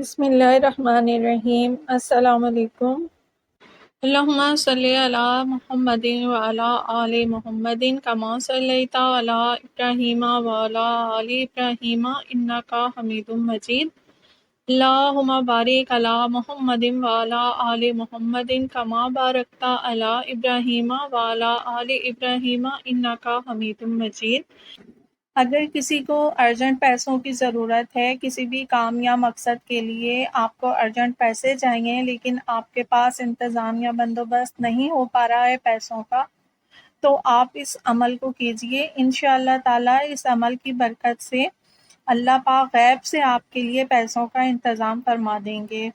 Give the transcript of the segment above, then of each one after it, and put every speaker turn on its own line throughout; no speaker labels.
بسم اللہ الرحمن الرحیم۔ السلام علیکم۔ اللہم صلی علی محمد وعلی آل محمد کما صلیت علی ابراہیم وعلی آل ابراہیم انک حمید مجید۔ اللہم بارک علی محمد وعلی آل محمد کما بارکت علی ابراہیم وعلی آل ابراہیم انک حمید مجید۔ اگر کسی کو ارجنٹ پیسوں کی ضرورت ہے، کسی بھی کام یا مقصد کے لیے آپ کو ارجنٹ پیسے چاہیے لیکن آپ کے پاس انتظام یا بندوبست نہیں ہو پا رہا ہے پیسوں کا، تو آپ اس عمل کو کیجئے۔ انشاءاللہ تعالی اس عمل کی برکت سے اللہ پاک غیب سے آپ کے لیے پیسوں کا انتظام فرما دیں گے۔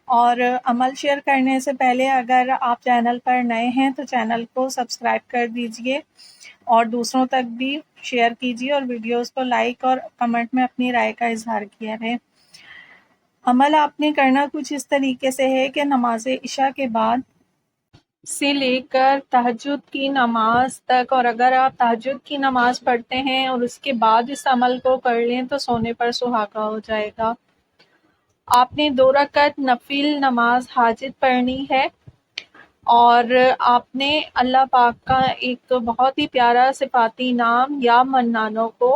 اور عمل شیئر کرنے سے پہلے اگر آپ چینل پر نئے ہیں تو چینل کو سبسکرائب کر دیجئے اور دوسروں تک بھی شیئر کیجیے اور ویڈیوز کو لائک اور کمنٹ میں اپنی رائے کا اظہار کیا ہے۔ عمل آپ نے کرنا کچھ اس طریقے سے ہے کہ نماز عشاء کے بعد سے لے کر تہجد کی نماز تک، اور اگر آپ تہجد کی نماز پڑھتے ہیں اور اس کے بعد اس عمل کو کر لیں تو سونے پر سہاگا ہو جائے گا۔ آپ نے 2 رکعت نفل نماز حاجت پڑھنی ہے، اور آپ نے اللہ پاک کا ایک بہت ہی پیارا صفاتی نام یا منانوں کو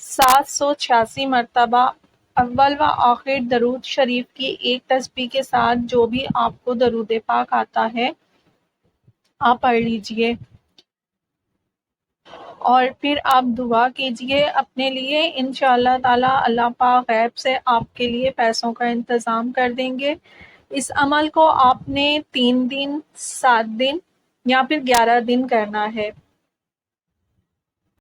786 مرتبہ اول و آخر درود شریف کی ایک تسبیح کے ساتھ جو بھی آپ کو درود پاک آتا ہے آپ پڑھ لیجئے، اور پھر آپ دعا کیجئے اپنے لیے۔ انشاءاللہ تعالی اللہ پاک غیب سے آپ کے لیے پیسوں کا انتظام کر دیں گے۔ اس عمل کو آپ نے 3 دن، 7 دن یا پھر 11 دن کرنا ہے۔